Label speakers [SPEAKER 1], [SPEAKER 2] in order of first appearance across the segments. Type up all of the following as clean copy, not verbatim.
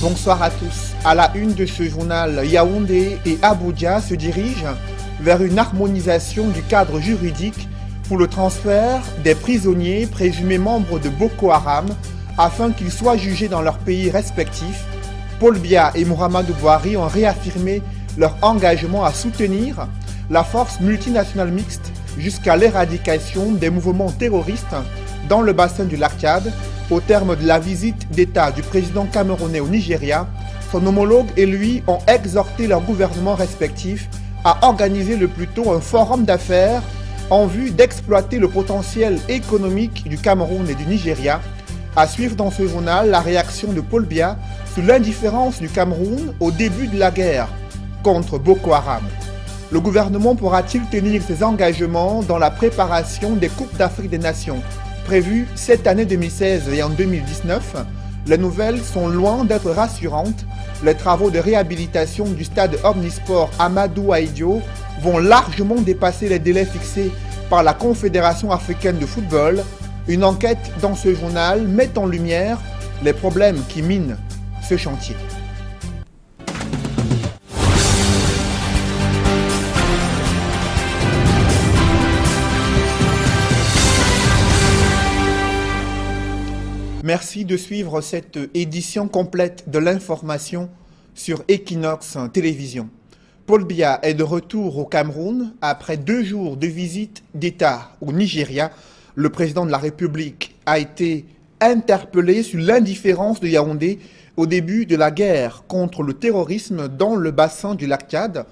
[SPEAKER 1] Bonsoir à tous. À la une de ce journal, Yaoundé et Abuja se dirigent vers une harmonisation du cadre juridique pour le transfert des prisonniers présumés membres de Boko Haram afin qu'ils soient jugés dans leurs pays respectifs. Paul Biya et Muhammadu Buhari ont réaffirmé leur engagement à soutenir la force multinationale mixte jusqu'à l'éradication des mouvements terroristes dans le bassin du lac Tchad. Au terme de la visite d'État du président camerounais au Nigeria, son homologue et lui ont exhorté leurs gouvernements respectifs à organiser le plus tôt un forum d'affaires en vue d'exploiter le potentiel économique du Cameroun et du Nigeria. À suivre dans ce journal la réaction de Paul Biya sur l'indifférence du Cameroun au début de la guerre contre Boko Haram. Le gouvernement pourra-t-il tenir ses engagements dans la préparation des Coupes d'Afrique des Nations prévues cette année 2016 et en 2019? Les nouvelles sont loin d'être rassurantes. Les travaux de réhabilitation du stade Omnisport Amadou Ahidjo vont largement dépasser les délais fixés par la Confédération africaine de football. Une enquête dans ce journal met en lumière les problèmes qui minent ce chantier. Merci de suivre cette édition complète de l'information sur Equinox Télévision. Paul Biya est de retour au Cameroun après 2 jours de visite d'État au Nigeria. Le président de la République a été interpellé sur l'indifférence de Yaoundé au début de la guerre contre le terrorisme dans le bassin du lac Tchad.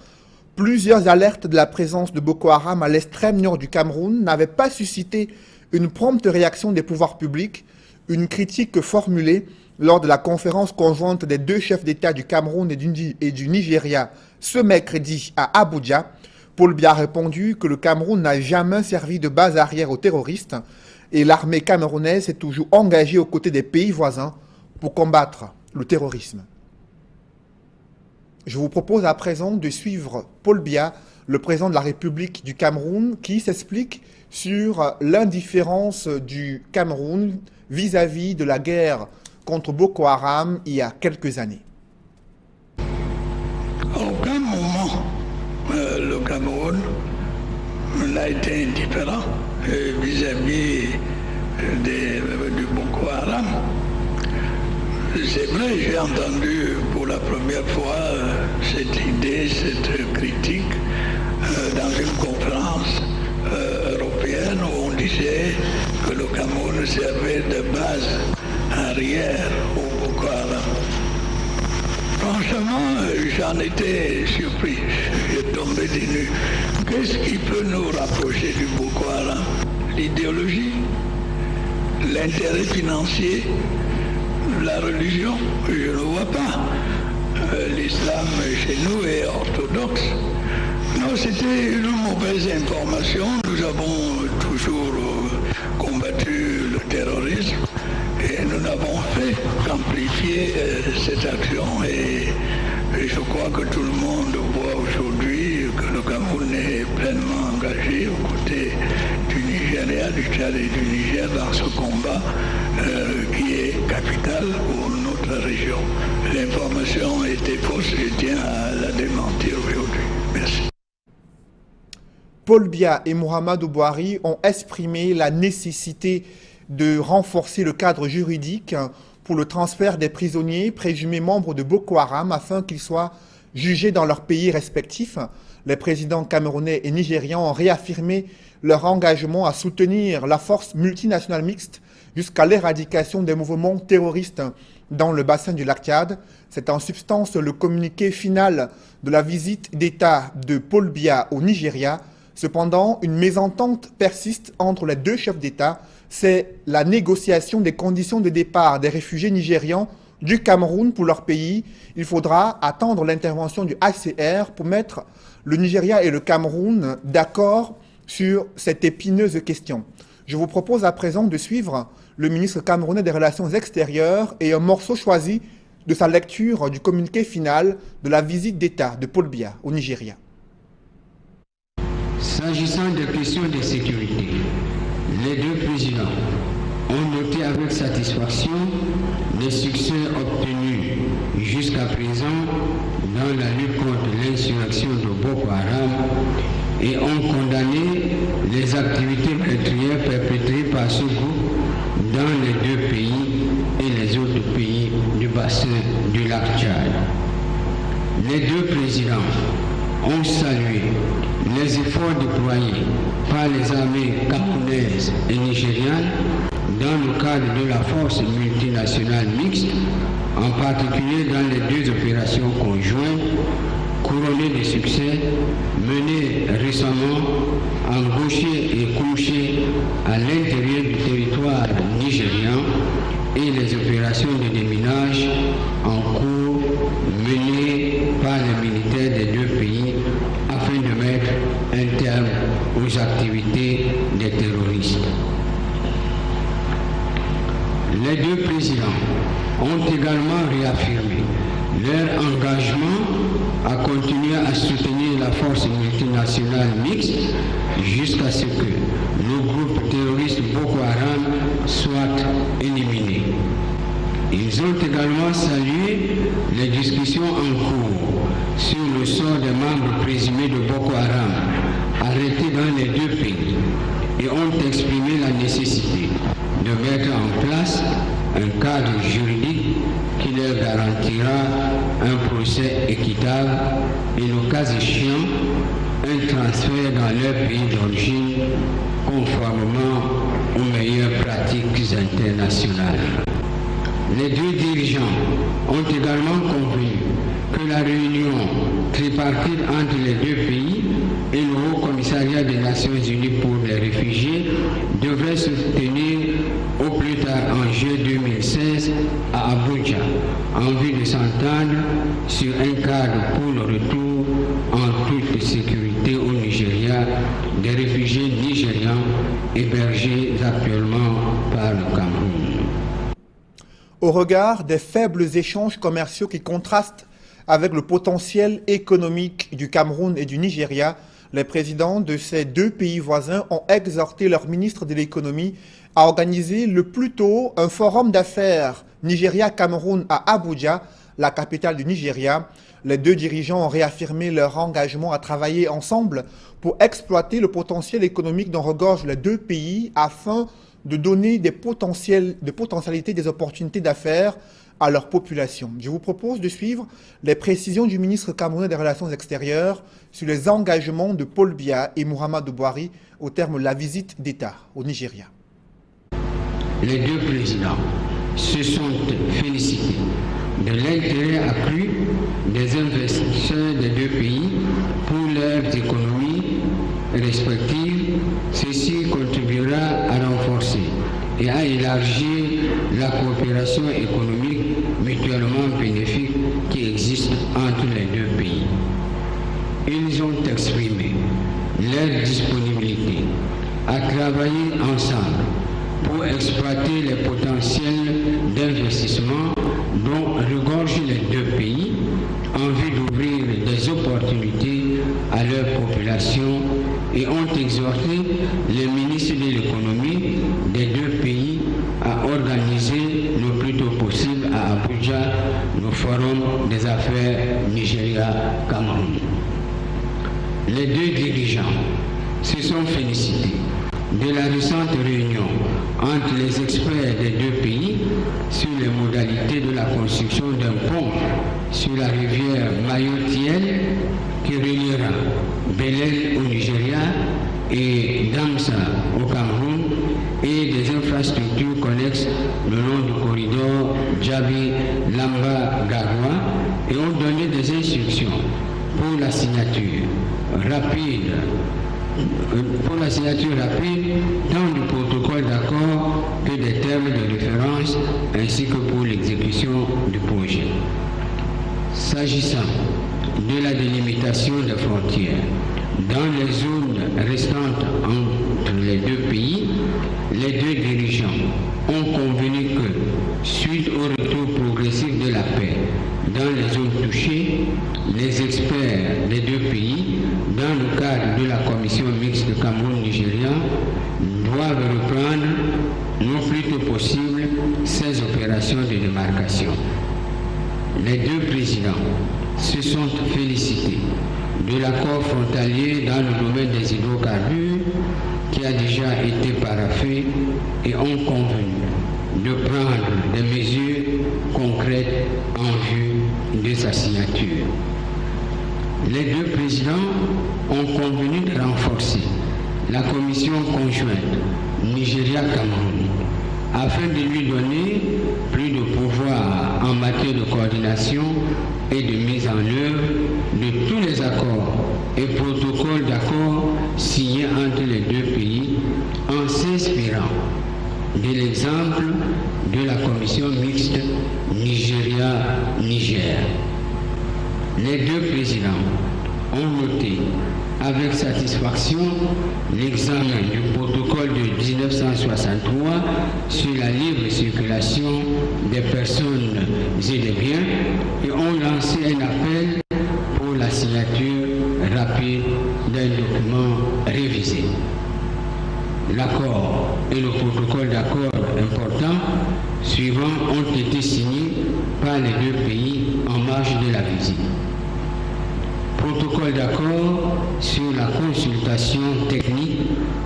[SPEAKER 1] Plusieurs alertes de la présence de Boko Haram à l'extrême nord du Cameroun n'avaient pas suscité une prompte réaction des pouvoirs publics. Une critique formulée lors de la conférence conjointe des 2 chefs d'État du Cameroun et du Nigeria ce mercredi à Abuja. Paul Biya a répondu que le Cameroun n'a jamais servi de base arrière aux terroristes et l'armée camerounaise s'est toujours engagée aux côtés des pays voisins pour combattre le terrorisme. Je vous propose à présent de suivre Paul Biya, le président de la République du Cameroun, qui s'explique sur l'indifférence du Cameroun vis-à-vis de la guerre contre Boko Haram il y a quelques années.
[SPEAKER 2] À aucun moment, le Cameroun n'a été indifférent vis-à-vis du Boko Haram. C'est vrai, j'ai entendu pour la première fois cette idée, cette critique dans une conférence européenne où on disait que le Cameroun servait de base arrière au Boko Haram. Franchement, j'en étais surpris, j'ai tombé des nues. Qu'est-ce qui peut nous rapprocher du Boko Haram? L'idéologie, l'intérêt financier, la religion? Je ne vois pas. L'islam chez nous est orthodoxe. Non, c'était une mauvaise information. Nous avons toujours combattu le terrorisme et nous n'avons fait qu'amplifier cette action et je crois que tout le monde voit aujourd'hui que le Cameroun est pleinement engagé aux côtés du Nigeria, du Tchad et du Niger dans ce combat qui est capital pour notre région. L'information était fausse, je tiens à la démentir aujourd'hui. Merci.
[SPEAKER 1] Paul Biya et Muhammadu Buhari ont exprimé la nécessité de renforcer le cadre juridique pour le transfert des prisonniers présumés membres de Boko Haram afin qu'ils soient jugés dans leurs pays respectifs. Les présidents camerounais et nigérians ont réaffirmé leur engagement à soutenir la force multinationale mixte jusqu'à l'éradication des mouvements terroristes dans le bassin du lac Tchad. C'est en substance le communiqué final de la visite d'État de Paul Biya au Nigeria. Cependant, une mésentente persiste entre les 2 chefs d'État. C'est la négociation des conditions de départ des réfugiés nigérians du Cameroun pour leur pays. Il faudra attendre l'intervention du HCR pour mettre le Nigeria et le Cameroun d'accord sur cette épineuse question. Je vous propose à présent de suivre le ministre camerounais des Relations extérieures et un morceau choisi de sa lecture du communiqué final de la visite d'État de Paul Biya au Nigeria.
[SPEAKER 3] S'agissant des questions de sécurité, les 2 présidents ont noté avec satisfaction les succès obtenus bassin du lac Tchad. Les deux présidents ont salué les efforts déployés par les armées camerounaises et nigérianes dans le cadre de la force multinationale mixte, en particulier dans les deux opérations conjointes couronnées de succès menées récemment en Gaucher et Kouché à l'intérieur du territoire nigérian et les opérations de déminage en cours menées par les militaires des deux pays afin de mettre un terme aux activités des terroristes. Les deux présidents ont également réaffirmé leur engagement à continuer à soutenir la force multinationale mixte jusqu'à ce que le groupe terroriste Boko Haram soit éliminé. Ils ont également salué les discussions en cours sur le sort des membres présumés de Boko Haram arrêtés dans les deux pays et ont exprimé la nécessité de mettre en place un cadre juridique qui leur garantira un procès équitable et, le cas échéant, un transfert dans leur pays d'origine conformément aux meilleures pratiques internationales. Les deux dirigeants ont également convenu que la réunion tripartite entre les deux pays et le Haut Commissariat des Nations Unies pour les réfugiés devrait se tenir au plus tard en juillet 2016 à Abuja, en vue de s'entendre sur un cadre pour le retour en toute sécurité au Nigeria des réfugiés nigérians hébergés actuellement par le Cameroun.
[SPEAKER 1] Au regard des faibles échanges commerciaux qui contrastent avec le potentiel économique du Cameroun et du Nigeria, les présidents de ces deux pays voisins ont exhorté leur ministre de l'économie à organiser le plus tôt un forum d'affaires Nigeria-Cameroun à Abuja, la capitale du Nigeria. Les deux dirigeants ont réaffirmé leur engagement à travailler ensemble pour exploiter le potentiel économique dont regorgent les deux pays afin de donner des potentialités, des opportunités d'affaires à leur population. Je vous propose de suivre les précisions du ministre camerounais des Relations extérieures sur les engagements de Paul Biya et Muhammadu Buhari au terme de la visite d'État au Nigeria.
[SPEAKER 3] Les deux présidents se sont félicités de l'intérêt accru des investisseurs des deux pays pour leurs économies respectives. Ceci contribuera à renforcer et à élargir la coopération économique mutuellement bénéfique qui existe entre les deux pays. Ils ont exprimé leur disponibilité à travailler ensemble pour exploiter les potentiels d'investissement dont regorgent les deux pays en vue d'ouvrir des opportunités à leur population et ont exhorté les ministres de l'économie des deux pays à organiser le plus tôt possible à Abuja le forum des affaires Nigeria-Cameroun. Les deux dirigeants se sont félicités de la récente réunion entre les experts des deux pays sur les modalités de la construction d'un pont sur la rivière Mayotiel qui reliera Belel au Nigeria et Damsa au Cameroun et des infrastructures connexes le long du corridor Djabi-Lamba-Garoua et ont donné des instructions pour la signature rapide tant du protocole d'accord que des termes de référence ainsi que pour l'exécution du projet. S'agissant de la délimitation des frontières, dans les zones restantes entre les deux pays, les deux dirigeants ont convenu que, suite au retour progressif de la paix dans les zones touchées, les experts des deux pays, dans le cadre de la commission mixte Cameroun-Nigeria, doivent reprendre le plus tôt possible ces opérations de démarcation. Les deux présidents se sont félicités de l'accord frontalier dans le domaine des hydrocarbures qui a déjà été paraphé et ont convenu de prendre des mesures concrètes en vue de sa signature. Les deux présidents ont convenu de renforcer la commission conjointe Nigeria-Cameroun afin de lui donner plus de pouvoir en matière de coordination et de mise en œuvre de tous les accords et protocoles d'accord signés entre les deux pays en s'inspirant de l'exemple de la commission mixte Nigeria-Niger. Les deux présidents ont noté avec satisfaction l'examen du protocole de 1963 sur la libre circulation des personnes et des biens et ont lancé un appel pour la signature rapide d'un document révisé. L'accord et le protocole d'accord important suivants ont été signés par les deux pays en marge de la visite. Protocole d'accord sur la consultation technique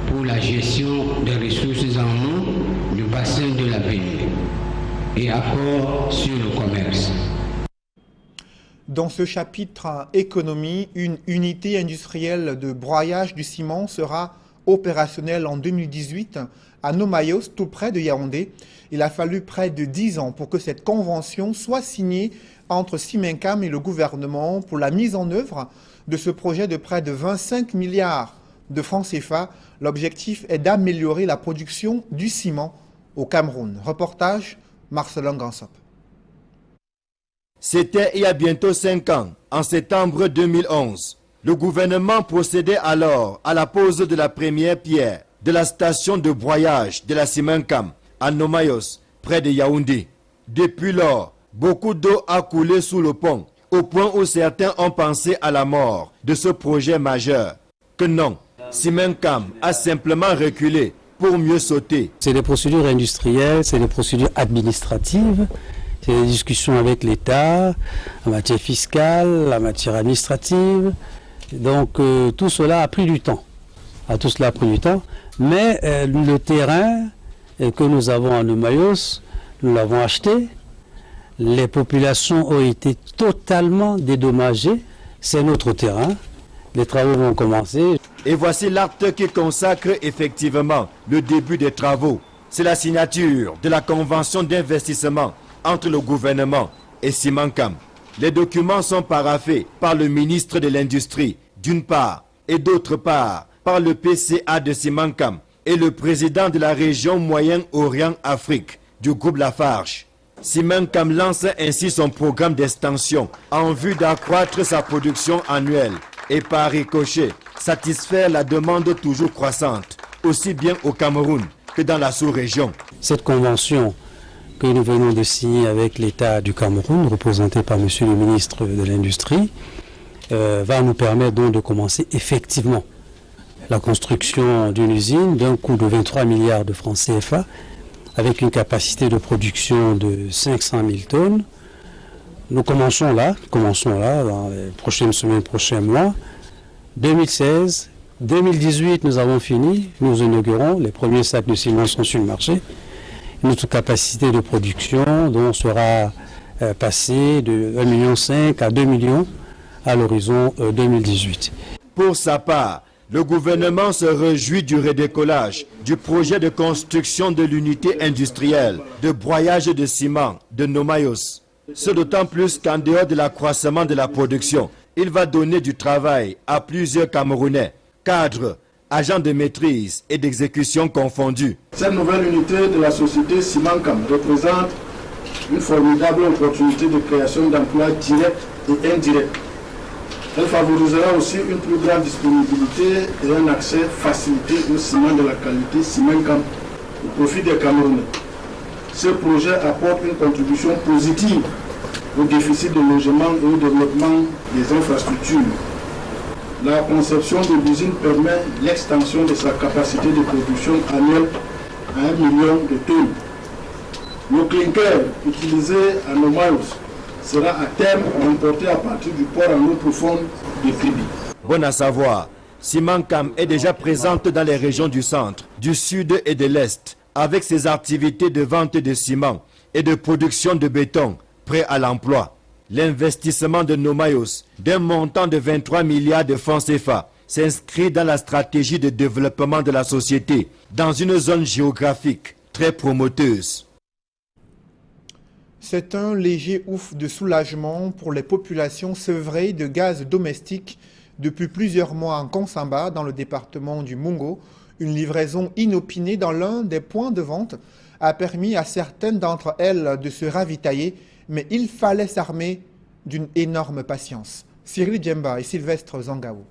[SPEAKER 3] pour la gestion des ressources en eau du bassin de la Bénin et accord sur le commerce.
[SPEAKER 1] Dans ce chapitre économie, une unité industrielle de broyage du ciment sera opérationnelle en 2018 à Nomayos, tout près de Yaoundé. Il a fallu près de 10 ans pour que cette convention soit signée entre Simencam et le gouvernement pour la mise en œuvre de ce projet de près de 25 milliards de francs CFA. L'objectif est d'améliorer la production du ciment au Cameroun. Reportage Marcelin Gansop.
[SPEAKER 4] C'était il y a bientôt 5 ans, en septembre 2011. Le gouvernement procédait alors à la pose de la première pierre de la station de broyage de la Simencam à Nomayos, près de Yaoundé. Depuis lors, beaucoup d'eau a coulé sous le pont, au point où certains ont pensé à la mort de ce projet majeur. Que non, Simencam a simplement reculé pour mieux sauter.
[SPEAKER 5] C'est des procédures industrielles, c'est des procédures administratives, c'est des discussions avec l'État, en matière fiscale, en matière administrative. Donc tout cela a pris du temps. Tout cela a pris du temps, mais le terrain que nous avons à Nomayos, nous l'avons acheté. Les populations ont été totalement dédommagées. C'est notre terrain. Les travaux vont commencer.
[SPEAKER 4] Et voici l'acte qui consacre effectivement le début des travaux. C'est la signature de la convention d'investissement entre le gouvernement et Simencam. Les documents sont paraphés par le ministre de l'Industrie, d'une part, et d'autre part, par le PCA de Simencam et le président de la région Moyen-Orient-Afrique du groupe Lafarge. Simencam lance ainsi son programme d'extension en vue d'accroître sa production annuelle et par ricochet satisfaire la demande toujours croissante, aussi bien au Cameroun que dans la sous-région.
[SPEAKER 5] Cette convention que nous venons de signer avec l'État du Cameroun, représenté par M. le ministre de l'Industrie, va nous permettre donc de commencer effectivement la construction d'une usine d'un coût de 23 milliards de francs CFA, avec une capacité de production de 500 000 tonnes. Nous commençons là, dans les prochaines semaines, prochains mois. 2016, 2018, nous avons fini, nous inaugurons, les premiers sacs de ciment sont sur le marché. Notre capacité de production donc, sera passée de 1,5 million à 2 millions à l'horizon 2018.
[SPEAKER 4] Pour sa part, le gouvernement se réjouit du redécollage du projet de construction de l'unité industrielle de broyage de ciment de Nomayos. Ce d'autant plus qu'en dehors de l'accroissement de la production, il va donner du travail à plusieurs Camerounais, cadres, agents de maîtrise et d'exécution confondus.
[SPEAKER 6] Cette nouvelle unité de la société Simencam représente une formidable opportunité de création d'emplois directs et indirects. Elle favorisera aussi une plus grande disponibilité et un accès facilité au ciment de la qualité Simencam au profit des Camerounais. Ce projet apporte une contribution positive au déficit de logement et au développement des infrastructures. La conception de l'usine permet l'extension de sa capacité de production annuelle à 1 million de tonnes. Le clinker utilisé à Nomayos sera à terme importé à partir du port en eau profonde de Kribi.
[SPEAKER 4] Bon à savoir, Simencam est déjà présente dans les régions du centre, du sud et de l'est, avec ses activités de vente de ciment et de production de béton prêt à l'emploi. L'investissement de Nomayos d'un montant de 23 milliards de francs CFA s'inscrit dans la stratégie de développement de la société dans une zone géographique très promoteuse.
[SPEAKER 1] C'est un léger ouf de soulagement pour les populations sevrées de gaz domestique depuis plusieurs mois en Konsamba, dans le département du Mungo. Une livraison inopinée dans l'un des points de vente a permis à certaines d'entre elles de se ravitailler, mais il fallait s'armer d'une énorme patience. Cyril Djemba et Sylvestre Zangaou.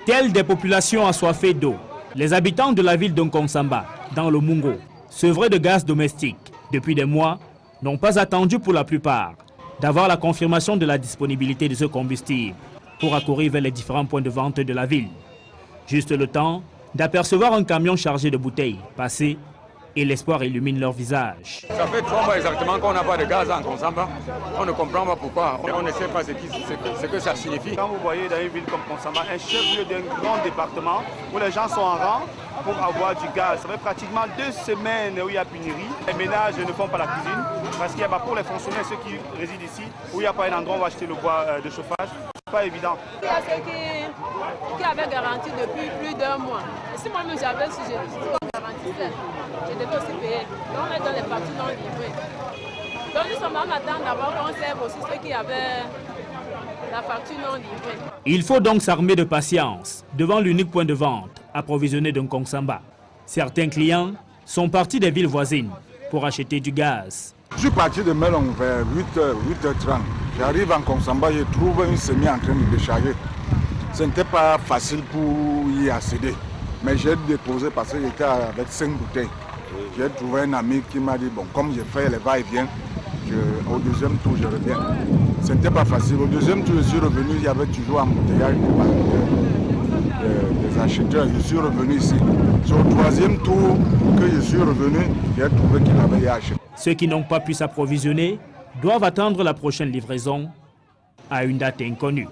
[SPEAKER 7] Telles des populations assoiffées d'eau, les habitants de la ville d'Nkonsamba, dans le Mungo, sevrés de gaz domestique depuis des mois, n'ont pas attendu pour la plupart d'avoir la confirmation de la disponibilité de ce combustible pour accourir vers les différents points de vente de la ville. Juste le temps d'apercevoir un camion chargé de bouteilles passer et l'espoir illumine leur visage.
[SPEAKER 8] Ça fait 3 mois exactement qu'on n'a pas de gaz en Konsamba. On ne comprend pas pourquoi. On ne sait pas ce que ça signifie.
[SPEAKER 9] Quand vous voyez dans une ville comme Konsamba, un chef-lieu d'un grand département où les gens sont en rang pour avoir du gaz, ça fait pratiquement 2 semaines où il y a pénurie. Les ménages ne font pas la cuisine parce qu'il n'y a pas pour les fonctionnaires, ceux qui résident ici, où il n'y a pas un endroit où on va acheter le bois de chauffage. C'est pas évident.
[SPEAKER 10] Il y a ceux qui avaient garanti depuis plus d'1 mois. Et si moi-même j'avais su, je garantissais. Je devais aussi payer. Donc on est dans les factures non livrées. Donc nous sommes en attente d'abord qu'on serve aussi ceux qui avaient la facture non livrée.
[SPEAKER 7] Il faut donc s'armer de patience devant l'unique point de vente approvisionné d'un Konsamba. Certains clients sont partis des villes voisines pour acheter du gaz.
[SPEAKER 11] Je suis parti de Melon vers 8h30. J'arrive en Konsamba, je trouve une semi en train de décharger. Ce n'était pas facile pour y accéder. Mais j'ai déposé parce que j'étais avec 5 bouteilles. J'ai trouvé un ami qui m'a dit, bon, comme j'ai fait les va-et-vient, au deuxième tour, je reviens. Ce n'était pas facile. Au deuxième tour, je suis revenu, il y avait toujours un embouteillage des acheteurs. Je suis revenu ici. Sur le 3e tour que je suis revenu, j'ai trouvé qu'il avait acheté.
[SPEAKER 7] Ceux qui n'ont pas pu s'approvisionner doivent attendre la prochaine livraison à une date inconnue.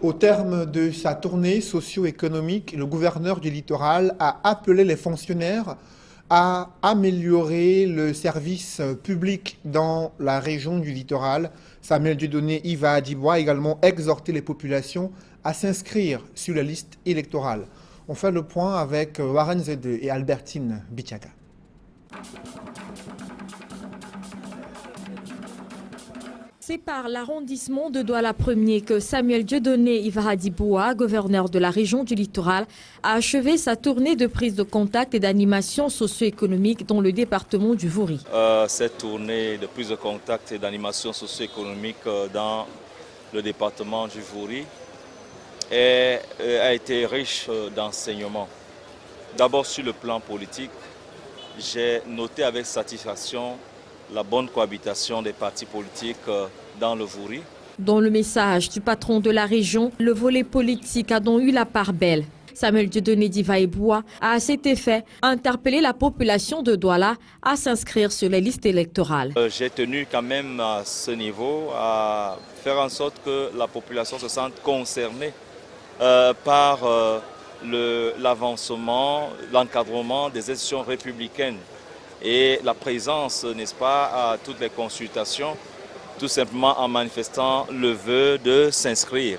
[SPEAKER 1] Au terme de sa tournée socio-économique, le gouverneur du littoral a appelé les fonctionnaires à améliorer le service public dans la région du littoral. Samuel Dieudonné Iva Adibois a également exhorté les populations à s'inscrire sur la liste électorale. On fait le point avec Warren Zede et Albertine Bichaga.
[SPEAKER 12] C'est par l'arrondissement de Douala 1er que Samuel Dieudonné Iva-Adiboua, gouverneur de la région du littoral, a achevé sa tournée de prise de contact et d'animation socio-économique dans le département du Vouri.
[SPEAKER 13] Cette tournée de prise de contact et d'animation socio-économique dans le département du Vouri a été riche d'enseignements. D'abord sur le plan politique, j'ai noté avec satisfaction la bonne cohabitation des partis politiques dans le Vouri.
[SPEAKER 12] Dans le message du patron de la région, le volet politique a donc eu la part belle. Samuel Dieudonné d'Iva-Adiboua a à cet effet interpellé la population de Douala à s'inscrire sur les listes électorales.
[SPEAKER 13] J'ai tenu quand même à ce niveau à faire en sorte que la population se sente concernée par l'avancement, l'encadrement des institutions républicaines et la présence, n'est-ce pas, à toutes les consultations, tout simplement en manifestant le vœu de s'inscrire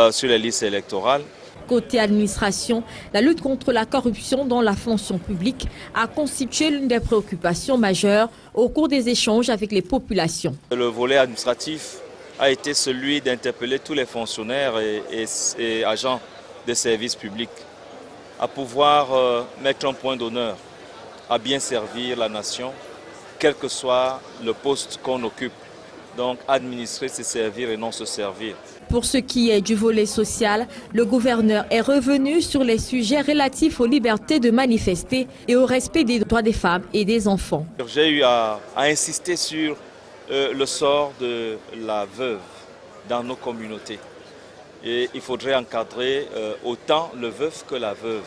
[SPEAKER 13] sur les listes électorales.
[SPEAKER 12] Côté administration, la lutte contre la corruption dans la fonction publique a constitué l'une des préoccupations majeures au cours des échanges avec les populations.
[SPEAKER 13] Le volet administratif a été celui d'interpeller tous les fonctionnaires et agents des services publics à pouvoir mettre un point d'honneur à bien servir la nation, quel que soit le poste qu'on occupe. Donc administrer, c'est servir et non se servir.
[SPEAKER 12] Pour ce qui est du volet social, le gouverneur est revenu sur les sujets relatifs aux libertés de manifester et au respect des droits des femmes et des enfants.
[SPEAKER 13] J'ai eu à insister sur le sort de la veuve dans nos communautés. Et il faudrait encadrer autant le veuf que la veuve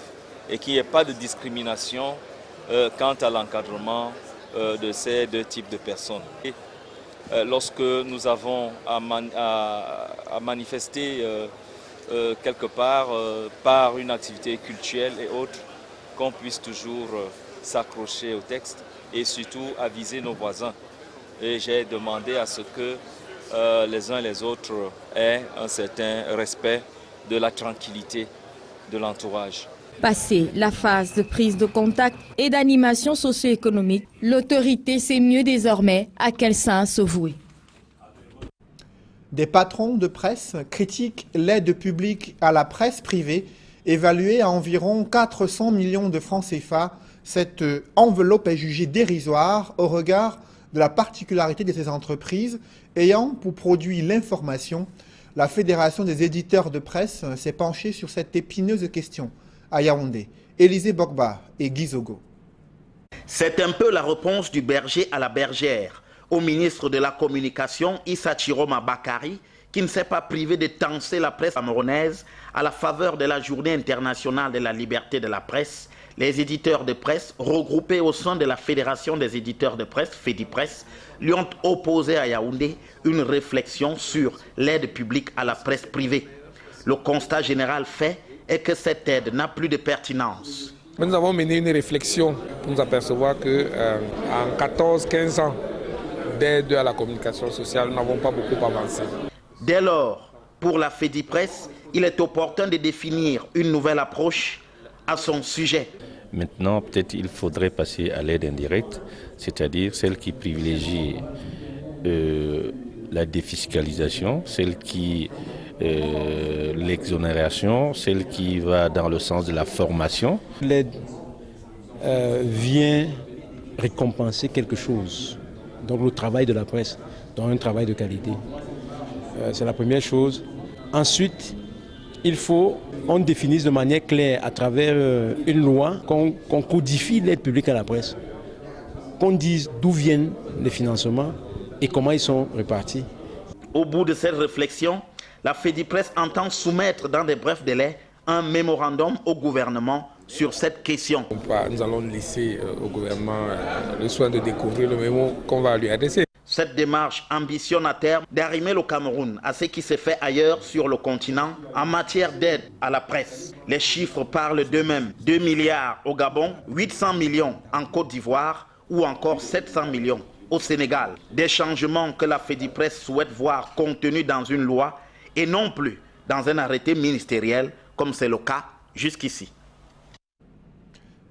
[SPEAKER 13] et qu'il n'y ait pas de discrimination quant à l'encadrement de ces deux types de personnes. Et, lorsque nous avons à manifester quelque part par une activité culturelle et autre, qu'on puisse toujours s'accrocher au texte et surtout aviser nos voisins. Et j'ai demandé à ce que les uns et les autres aient un certain respect de la tranquillité de l'entourage.
[SPEAKER 12] Passé la phase de prise de contact et d'animation socio-économique, l'autorité sait mieux désormais à quel sens se vouer.
[SPEAKER 1] Des patrons de presse critiquent l'aide publique à la presse privée, évaluée à environ 400 millions de francs CFA. Cette enveloppe est jugée dérisoire au regard de la particularité de ces entreprises ayant pour produit l'information. La Fédération des éditeurs de presse s'est penchée sur cette épineuse question à Yaoundé. Élisée Bogba et Guy Zogo.
[SPEAKER 14] C'est un peu la réponse du berger à la bergère au ministre de la Communication Issa Chiroma Bakari, qui ne s'est pas privé de tenser la presse camerounaise à la faveur de la Journée internationale de la liberté de la presse. Les éditeurs de presse, regroupés au sein de la Fédération des éditeurs de presse, FEDIPRESS, lui ont opposé à Yaoundé une réflexion sur l'aide publique à la presse privée. Le constat général fait est que cette aide n'a plus de pertinence.
[SPEAKER 15] Nous avons mené une réflexion pour nous apercevoir qu'en 14-15 ans d'aide à la communication sociale, nous n'avons pas beaucoup avancé.
[SPEAKER 14] Dès lors, pour la FEDIPRESS, il est opportun de définir une nouvelle approche à son sujet.
[SPEAKER 16] Maintenant, peut-être il faudrait passer à l'aide indirecte, c'est-à-dire celle qui privilégie la défiscalisation, celle qui l'exonération, celle qui va dans le sens de la formation.
[SPEAKER 17] L'aide vient récompenser quelque chose, donc le travail de la presse, donc un travail de qualité. C'est la première chose. Ensuite, il faut qu'on définisse de manière claire à travers une loi, qu'on codifie l'aide publique à la presse, qu'on dise d'où viennent les financements et comment ils sont répartis.
[SPEAKER 14] Au bout de cette réflexion, la FEDIPRESS entend soumettre dans des brefs délais un mémorandum au gouvernement sur cette question.
[SPEAKER 15] Nous allons laisser au gouvernement le soin de découvrir le mémo qu'on va lui adresser.
[SPEAKER 14] Cette démarche ambitionne à terme d'arrimer le Cameroun à ce qui se fait ailleurs sur le continent en matière d'aide à la presse. Les chiffres parlent d'eux-mêmes. 2 milliards au Gabon, 800 millions en Côte d'Ivoire ou encore 700 millions au Sénégal. Des changements que la FEDIPRESS souhaite voir contenus dans une loi et non plus dans un arrêté ministériel comme c'est le cas jusqu'ici.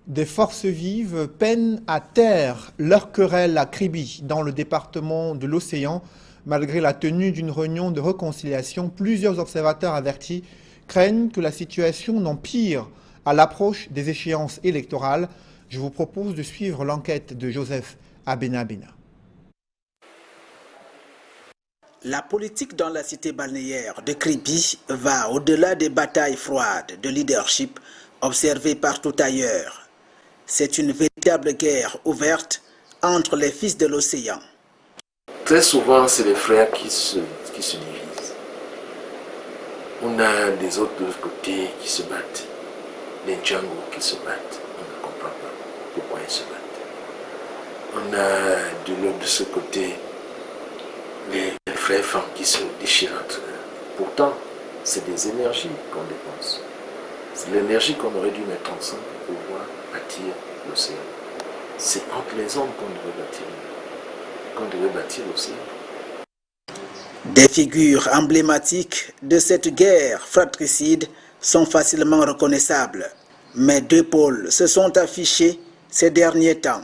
[SPEAKER 1] Des forces vives peinent à taire leur querelle à Kribi dans le département de l'Océan. Malgré la tenue d'une réunion de réconciliation, plusieurs observateurs avertis craignent que la situation n'empire à l'approche des échéances électorales. Je vous propose de suivre l'enquête de Joseph Abenabena.
[SPEAKER 18] La politique dans la cité balnéaire de Kribi va au-delà des batailles froides de leadership observées partout ailleurs. C'est une véritable guerre ouverte entre les fils de l'océan.
[SPEAKER 19] Très souvent, c'est les frères qui se divisent. On a des autres de l'autre côté qui se battent. Les Django qui se battent. On ne comprend pas pourquoi ils se battent. On a de ce côté les frères femmes qui se déchirent entre eux. Pourtant, c'est des énergies qu'on dépense. C'est l'énergie qu'on aurait dû mettre ensemble pour pouvoir bâtir l'océan. C'est entre les hommes qu'on devait bâtir l'océan.
[SPEAKER 18] Des figures emblématiques de cette guerre fratricide sont facilement reconnaissables. Mais deux pôles se sont affichés ces derniers temps.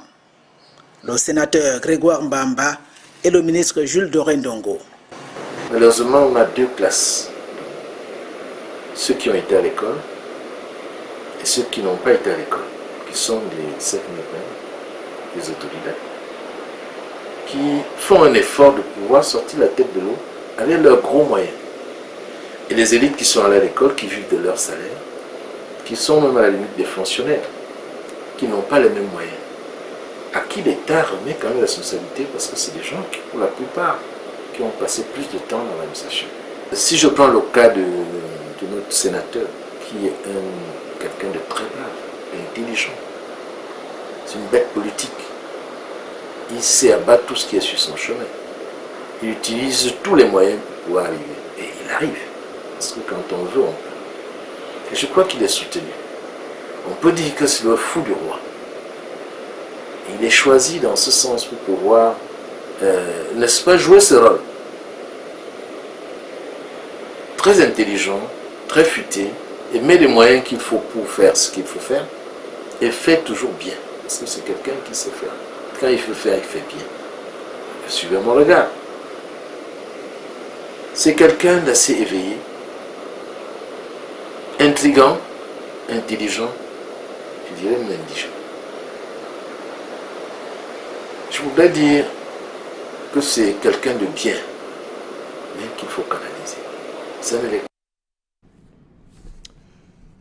[SPEAKER 18] Le sénateur Grégoire Mbamba et le ministre Jules Dorendongo.
[SPEAKER 19] Malheureusement, on a deux classes. Ceux qui ont été à l'école et ceux qui n'ont pas été à l'école, qui sont les self-made, les autodidactes, qui font un effort de pouvoir sortir la tête de l'eau avec leurs gros moyens. Et les élites qui sont allées à l'école, qui vivent de leur salaire, qui sont même à la limite des fonctionnaires, qui n'ont pas les mêmes moyens, à qui l'État remet quand même la responsabilité, parce que c'est des gens qui, pour la plupart, qui ont passé plus de temps dans l'administration. Si je prends le cas de notre sénateur, qui est quelqu'un de très brave et intelligent, c'est une bête politique. Il sait abattre tout ce qui est sur son chemin. Il utilise tous les moyens pour pouvoir arriver. Et il arrive. Parce que quand on veut, on peut. Et je crois qu'il est soutenu. On peut dire que c'est le fou du roi. Il est choisi dans ce sens pour pouvoir, n'est-ce pas, jouer ce rôle. Très intelligent, très futé, et met les moyens qu'il faut pour faire ce qu'il faut faire, et fait toujours bien. Parce que c'est quelqu'un qui sait faire. Quand il faut faire, il fait bien. Suivez mon regard. C'est quelqu'un d'assez éveillé, intriguant, intelligent, je dirais même indigent. Je voudrais dire que c'est quelqu'un de bien, mais qu'il faut canaliser. Ça ne l'est pas.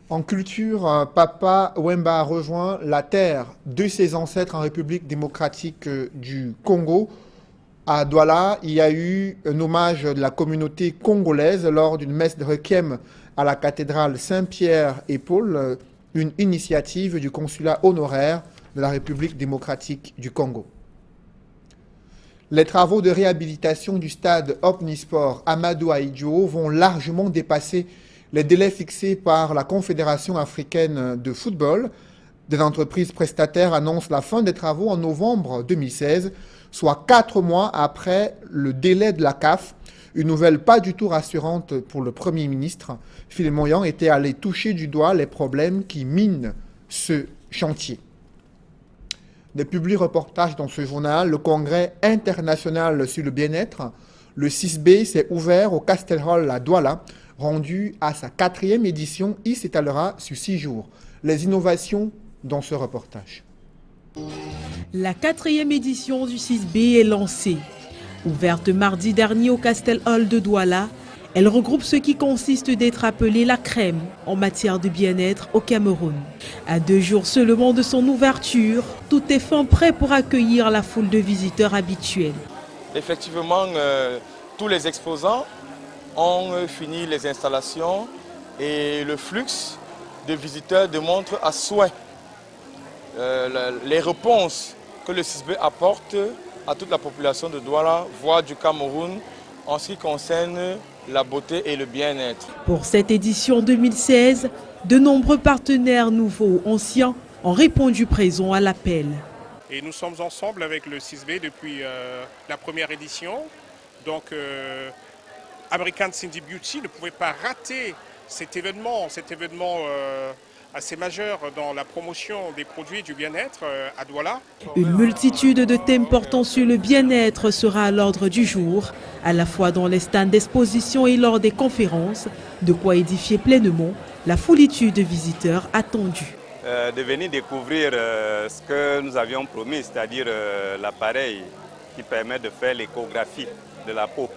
[SPEAKER 1] En culture, Papa Wemba a rejoint la terre de ses ancêtres en République démocratique du Congo. À Douala, il y a eu un hommage de la communauté congolaise lors d'une messe de requiem à la cathédrale Saint-Pierre et Paul, une initiative du consulat honoraire de la République démocratique du Congo. Les travaux de réhabilitation du stade Omnisport Amadou Ahidjo vont largement dépasser les délais fixés par la Confédération africaine de football. Des entreprises prestataires annoncent la fin des travaux en novembre 2016, soit 4 mois après le délai de la CAF. Une nouvelle pas du tout rassurante pour le Premier ministre. Philippe Moyan était allé toucher du doigt les problèmes qui minent ce chantier. Des publi-reportages dans ce journal, le Congrès international sur le bien-être, le 6B, s'est ouvert au Castel Hall à Douala, rendu à sa 4e édition. Il s'étalera sur 6 jours. Les innovations dans ce reportage.
[SPEAKER 20] La 4e édition du 6B est lancée. Ouverte mardi dernier au Castel Hall de Douala, elle regroupe ce qui consiste d'être appelé la crème en matière de bien-être au Cameroun. À 2 jours seulement de son ouverture, tout est fin prêt pour accueillir la foule de visiteurs habituels.
[SPEAKER 21] Effectivement, tous les exposants ont fini les installations et le flux de visiteurs démontre à souhait les réponses que le 6B apporte à toute la population de Douala, voire du Cameroun, en ce qui concerne la beauté et le bien-être.
[SPEAKER 20] Pour cette édition 2016, de nombreux partenaires nouveaux ou anciens ont répondu présents à l'appel.
[SPEAKER 22] Et nous sommes ensemble avec le 6B depuis la première édition. Donc American Cindy Beauty ne pouvait pas rater cet événement assez majeur dans la promotion des produits du bien-être à Douala.
[SPEAKER 20] Une multitude de thèmes portant sur le bien-être sera à l'ordre du jour, à la fois dans les stands d'exposition et lors des conférences, de quoi édifier pleinement la foulitude de visiteurs attendus.
[SPEAKER 23] De venir découvrir ce que nous avions promis, c'est-à-dire l'appareil qui permet de faire l'échographie de la peau.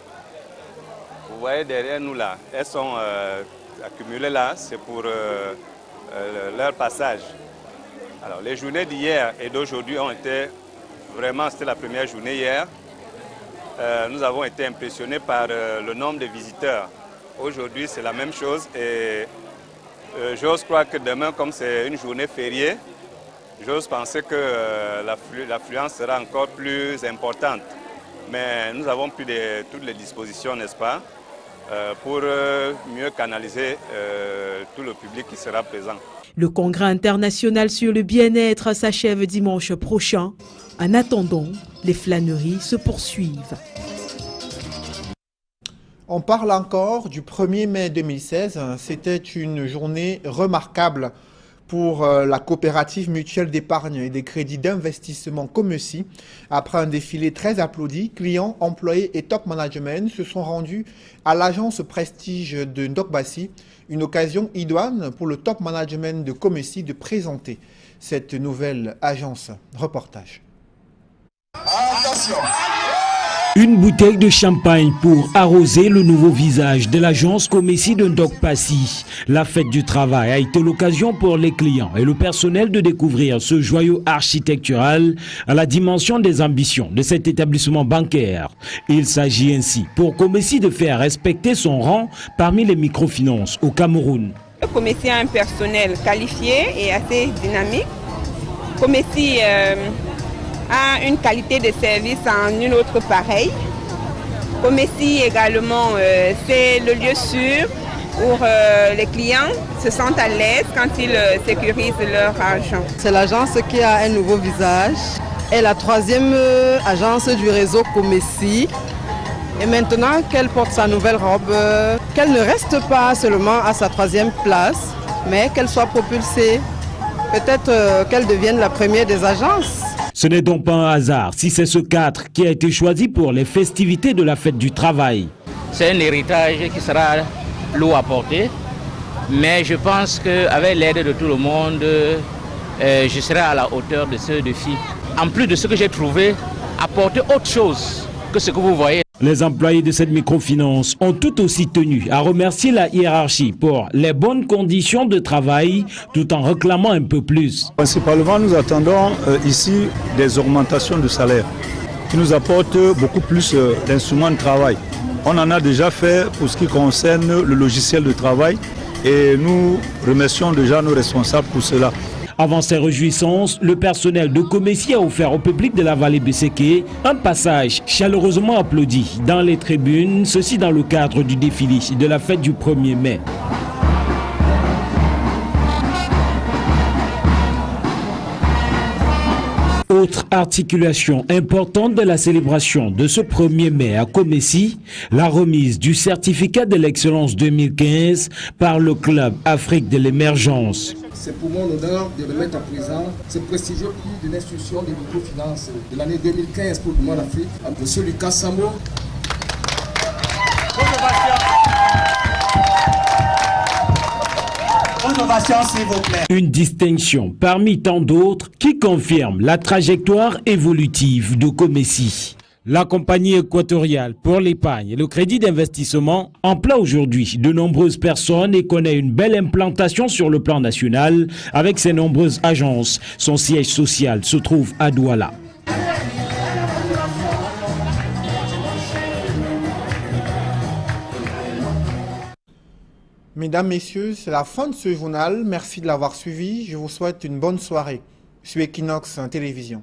[SPEAKER 23] Vous voyez derrière nous là, elles sont accumulées là, c'est pour leur passage. Alors les journées d'hier et d'aujourd'hui ont été vraiment, c'était la première journée hier. Nous avons été impressionnés par le nombre de visiteurs. Aujourd'hui c'est la même chose et j'ose croire que demain, comme c'est une journée fériée, j'ose penser que l'affluence sera encore plus importante. Mais nous avons pris toutes les dispositions, n'est-ce pas, pour mieux canaliser tout le public qui sera présent.
[SPEAKER 20] Le congrès international sur le bien-être s'achève dimanche prochain. En attendant, les flâneries se poursuivent.
[SPEAKER 1] On parle encore du 1er mai 2016. C'était une journée remarquable pour la coopérative mutuelle d'épargne et des crédits d'investissement Comeci. Après un défilé très applaudi, clients, employés et top management se sont rendus à l'agence Prestige de Ndokbassi, une occasion idoine pour le top management de Comeci de présenter cette nouvelle agence. Reportage.
[SPEAKER 24] Attention.
[SPEAKER 25] Une bouteille de champagne pour arroser le nouveau visage de l'agence Comeci de Ndokbassi. La fête du travail a été l'occasion pour les clients et le personnel de découvrir ce joyau architectural à la dimension des ambitions de cet établissement bancaire. Il s'agit ainsi pour Comeci de faire respecter son rang parmi les microfinances au Cameroun.
[SPEAKER 26] Comeci a un personnel qualifié et assez dynamique. Comeci a une qualité de service en une autre pareille. Comeci également, c'est le lieu sûr où les clients se sentent à l'aise quand ils sécurisent leur argent.
[SPEAKER 27] C'est l'agence qui a un nouveau visage.
[SPEAKER 2] est la troisième agence du réseau Comessi. Et maintenant qu'elle porte sa nouvelle robe, qu'elle ne reste pas seulement à sa troisième place, mais qu'elle soit propulsée. Peut-être qu'elle devienne la première des agences.
[SPEAKER 25] Ce n'est donc pas un hasard si c'est ce cadre qui a été choisi pour les festivités de la fête du travail.
[SPEAKER 3] C'est un héritage qui sera lourd à porter, mais je pense qu'avec l'aide de tout le monde, je serai à la hauteur de ce défi. En plus de ce que j'ai trouvé, apporter autre chose que ce que vous voyez.
[SPEAKER 25] Les employés de cette microfinance ont tout aussi tenu à remercier la hiérarchie pour les bonnes conditions de travail tout en réclamant un peu plus.
[SPEAKER 4] Principalement, nous attendons ici des augmentations de salaire qui nous apportent beaucoup plus d'instruments de travail. On en a déjà fait pour ce qui concerne le logiciel de travail et nous remercions déjà nos responsables pour cela.
[SPEAKER 25] Avant ces réjouissances, le personnel de Comessi a offert au public de la vallée Besséké un passage chaleureusement applaudi dans les tribunes, ceci dans le cadre du défilé de la fête du 1er mai. Autre articulation importante de la célébration de ce 1er mai à Comessi, la remise du certificat de l'excellence 2015 par le Club Afrique de l'émergence.
[SPEAKER 5] C'est pour mon honneur de remettre à présent ce prestigieux prix de l'institution des microfinances de l'année 2015 pour le mois d'Afrique à M. Lucas Samo.
[SPEAKER 25] Une distinction parmi tant d'autres qui confirme la trajectoire évolutive de Comessi. La compagnie équatoriale pour l'épargne et le crédit d'investissement emploie aujourd'hui de nombreuses personnes et connaît une belle implantation sur le plan national avec ses nombreuses agences. Son siège social se trouve à Douala.
[SPEAKER 1] Mesdames, Messieurs, c'est la fin de ce journal. Merci de l'avoir suivi. Je vous souhaite une bonne soirée sur Equinox Télévision.